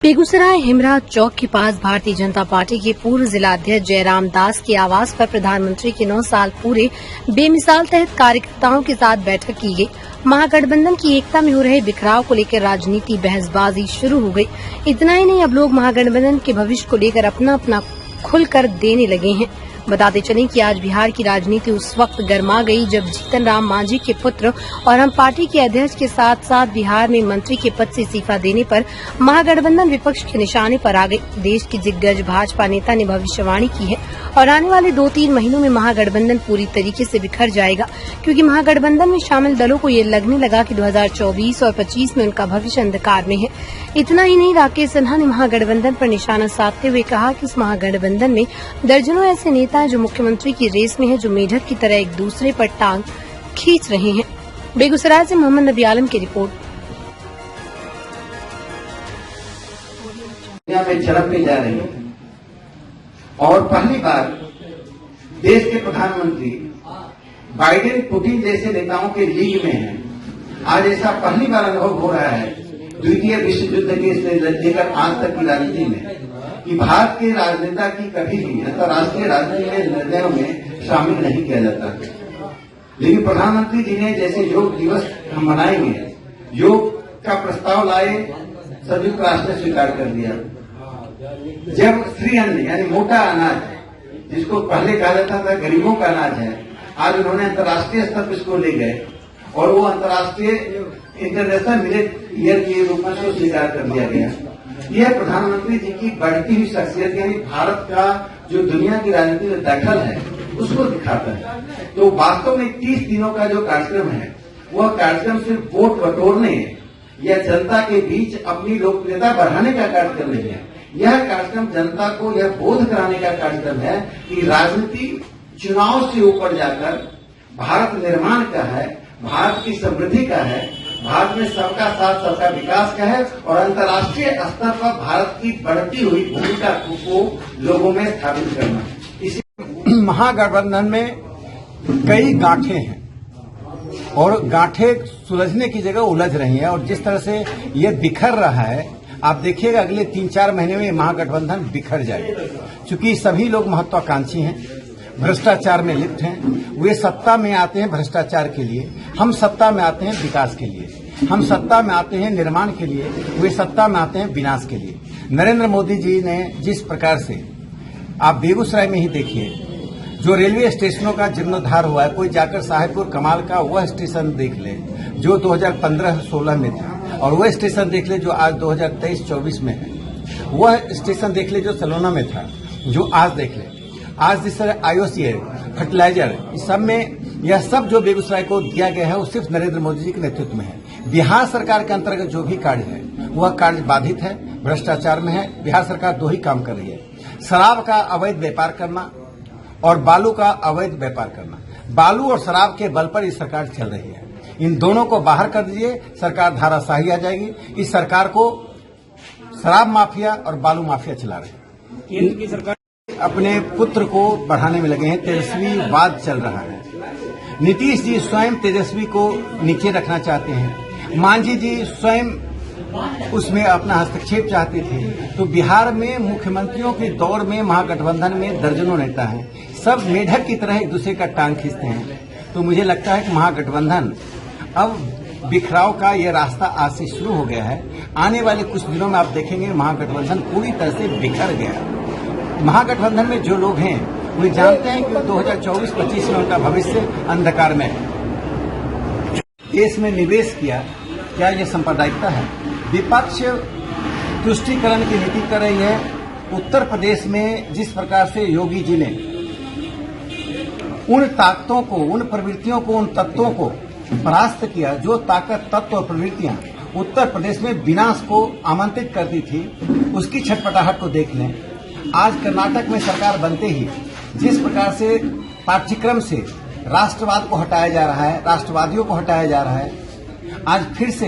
बेगूसराय हिमराज चौक के पास भारतीय जनता पार्टी के पूर्व जिलाध्यक्ष जयराम दास के आवास पर प्रधानमंत्री के 9 साल पूरे बेमिसाल तहत कार्यकर्ताओं के साथ बैठक की गई। महागठबंधन की एकता में हो रहे बिखराव को लेकर राजनीति बहसबाजी शुरू हो गई। इतना ही नहीं, अब लोग महागठबंधन के भविष्य को लेकर अपना अपना खुलकर देने लगे हैं। बताते चलें कि आज बिहार की राजनीति उस वक्त गर्मा गई जब जीतन राम मांझी के पुत्र और हम पार्टी के अध्यक्ष के साथ साथ बिहार में मंत्री के पद से इस्तीफा देने पर महागठबंधन विपक्ष के निशाने पर आ गई। देश की दिग्गज भाजपा नेता ने भविष्यवाणी की है और आने वाले 2-3 महीनों में महागठबंधन पूरी तरीके से बिखर जाएगा, क्योंकि महागठबंधन में शामिल दलों को ये लगने लगा कि 2024 और 25 में उनका भविष्य अंधकार में है। इतना ही नहीं, राकेश सिन्हा ने महागठबंधन पर निशाना साधते हुए कहा कि इस महागठबंधन में दर्जनों ऐसे नेता हैं जो मुख्यमंत्री की रेस में हैं, जो मेढक की तरह एक दूसरे पर टांग खींच रहे हैं। बेगूसराय से मोहम्मद नबी आलम की रिपोर्ट। दुनिया में झड़पने जा रही है और पहली बार देश के प्रधानमंत्री बाइडेन पुतिन जैसे नेताओं के लीग में हैं। आज ऐसा पहली बार अनुभव हो रहा है द्वितीय विश्व युद्ध के लेकर आज तक की राजनीति में कि भारत के राजनेता की कभी भी अंतर्राष्ट्रीय राजनीति में निर्णयों में शामिल नहीं किया जाता। लेकिन प्रधानमंत्री जी ने जैसे योग दिवस हम मनाएंगे, योग का प्रस्ताव लाए, संयुक्त राष्ट्र ने स्वीकार कर दिया। जब श्री अन्न यानी मोटा अनाज जिसको पहले कहा जाता था गरीबों का अनाज है, आज उन्होंने अंतर्राष्ट्रीय स्तर पर इसको ले गए और वो अंतर्राष्ट्रीय इंटरनेशनल मिलेट ईयर के रूप में उसको स्वीकार कर दिया गया। यह प्रधानमंत्री जी की बढ़ती हुई शख्सियत यानी भारत का जो दुनिया की राजनीति में दखल है उसको दिखाता है। तो वास्तव में 30 दिनों का जो कार्यक्रम है वह कार्यक्रम सिर्फ वोट बटोरने या जनता के बीच अपनी लोकप्रियता बढ़ाने का कार्यक्रम नहीं है। यह कार्यक्रम जनता को यह बोध कराने का कार्यक्रम है कि राजनीति चुनाव से ऊपर जाकर भारत निर्माण का है, भारत की समृद्धि का है, भारत में सबका साथ सबका विकास का है और अंतर्राष्ट्रीय स्तर पर भारत की बढ़ती हुई भूमिका को लोगों में स्थापित करना। इसी महागठबंधन में कई गांठें हैं और गांठें सुलझने की जगह उलझ रही हैं और जिस तरह से ये बिखर रहा है, आप देखिएगा अगले 3-4 महीने में महागठबंधन बिखर जाएगा। चूंकि सभी लोग महत्वाकांक्षी हैं, भ्रष्टाचार में लिप्त हैं। वे सत्ता में आते हैं भ्रष्टाचार के लिए, हम सत्ता में आते हैं विकास के लिए। हम सत्ता में आते हैं निर्माण के लिए, वे सत्ता में आते हैं विनाश के लिए। नरेंद्र मोदी जी ने जिस प्रकार से, आप बेगूसराय में ही देखिए, जो रेलवे स्टेशनों का जीर्णोद्धार हुआ है, कोई जाकर साहेबपुर कमाल का वह स्टेशन देख ले जो 2015-16 में था, और वह स्टेशन देख ले जो आज 2023-24 में है। वह स्टेशन देख ले जो सलोना में था, जो आज देख ले। आज जिस तरह IOCL, फर्टिलाइजर, इस सब में यह सब जो बेगूसराय को दिया गया है वो सिर्फ नरेंद्र मोदी जी के नेतृत्व में है। बिहार सरकार के अंतर्गत जो भी कार्य है वह कार्य बाधित है, भ्रष्टाचार में है। बिहार सरकार 2 ही काम कर रही है, शराब का अवैध व्यापार करना और बालू का अवैध व्यापार करना। बालू और शराब के बल पर इस सरकार चल रही है। इन दोनों को बाहर कर दीजिए, सरकार धाराशाही आ जाएगी। इस सरकार को शराब माफिया और बालू माफिया चला रही है। केंद्र की सरकार अपने पुत्र को बढ़ाने में लगे हैं, तेजस्वीवाद चल रहा है। नीतीश जी स्वयं तेजस्वी को नीचे रखना चाहते हैं, मांझी जी स्वयं उसमें अपना हस्तक्षेप चाहते थे। तो बिहार में मुख्यमंत्रियों के दौर में महागठबंधन में दर्जनों नेता हैं, सब मेढक की तरह एक दूसरे का टांग खींचते हैं। तो मुझे लगता है कि महागठबंधन अब बिखराव का ये रास्ता आज से शुरू हो गया है। आने वाले कुछ दिनों में आप देखेंगे महागठबंधन पूरी तरह से बिखर गया। महागठबंधन में जो लोग हैं वे जानते हैं कि 2024-25 में उनका भविष्य अंधकार में है। देश में निवेश किया, क्या ये सांप्रदायिकता है? विपक्ष तुष्टीकरण की नीति कर रही है। उत्तर प्रदेश में जिस प्रकार से योगी जी ने उन ताकतों को, उन प्रवृत्तियों को, उन तत्वों को परास्त किया, जो ताकत, तत्व और प्रवृत्तियां उत्तर प्रदेश में विनाश को आमंत्रित करती थी, उसकी छटपटाहट को देख लें। आज कर्नाटक में सरकार बनते ही जिस प्रकार से पाठ्यक्रम से राष्ट्रवाद को हटाया जा रहा है, राष्ट्रवादियों को हटाया जा रहा है, आज फिर से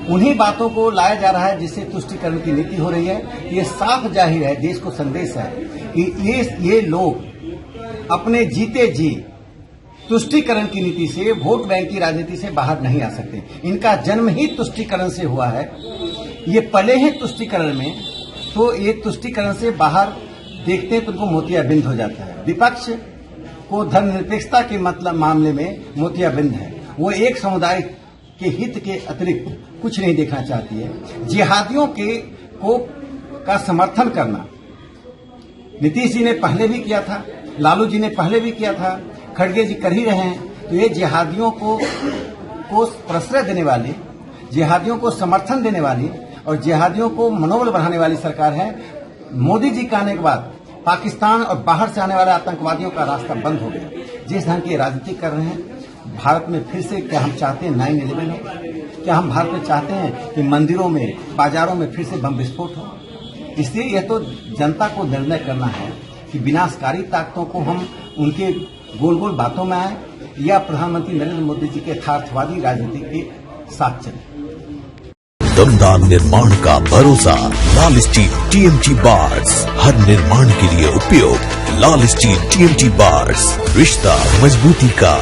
उन्हीं बातों को लाया जा रहा है जिससे तुष्टीकरण की नीति हो रही है। ये साफ जाहिर है, देश को संदेश है कि ये लोग अपने जीते जी तुष्टीकरण की नीति से, वोट बैंक की राजनीति से बाहर नहीं आ सकते। इनका जन्म ही तुष्टीकरण से हुआ है। ये पले हैं तुष्टीकरण में, तो ये तुष्टीकरण से बाहर देखते हैं तो उनको मोतियाबिंद हो जाता है। विपक्ष को धर्मनिरपेक्षता के मतलब मामले में मोतियाबिंद है। वो एक समुदाय के हित के अतिरिक्त कुछ नहीं देखना चाहती है। जिहादियों का समर्थन करना नीतीश जी ने पहले भी किया था, लालू जी ने पहले भी किया था, खड़गे जी कर ही रहे हैं। तो ये जिहादियों को प्रश्रय देने वाली, जिहादियों को समर्थन देने वाली और जिहादियों को मनोबल बढ़ाने वाली सरकार है। मोदी जी का आने के बाद पाकिस्तान और बाहर से आने वाले आतंकवादियों का रास्ता बंद हो गया। जिस ढंग की राजनीति कर रहे हैं, भारत में फिर से क्या हम चाहते हैं 9/11 हो? क्या हम भारत में चाहते हैं कि मंदिरों में, बाजारों में फिर से बम विस्फोट हो? इसलिए यह तो जनता को निर्णय करना है कि विनाशकारी ताकतों को हम उनके गोल गोल बातों में आए या प्रधानमंत्री नरेंद्र मोदी जी के यथार्थवादी राजनीति के साथ चले। दमदार निर्माण का भरोसा लाल स्टील TMT बार्स, हर निर्माण के लिए उपयोग। लाल स्टील TMT बार्स, रिश्ता मजबूती का।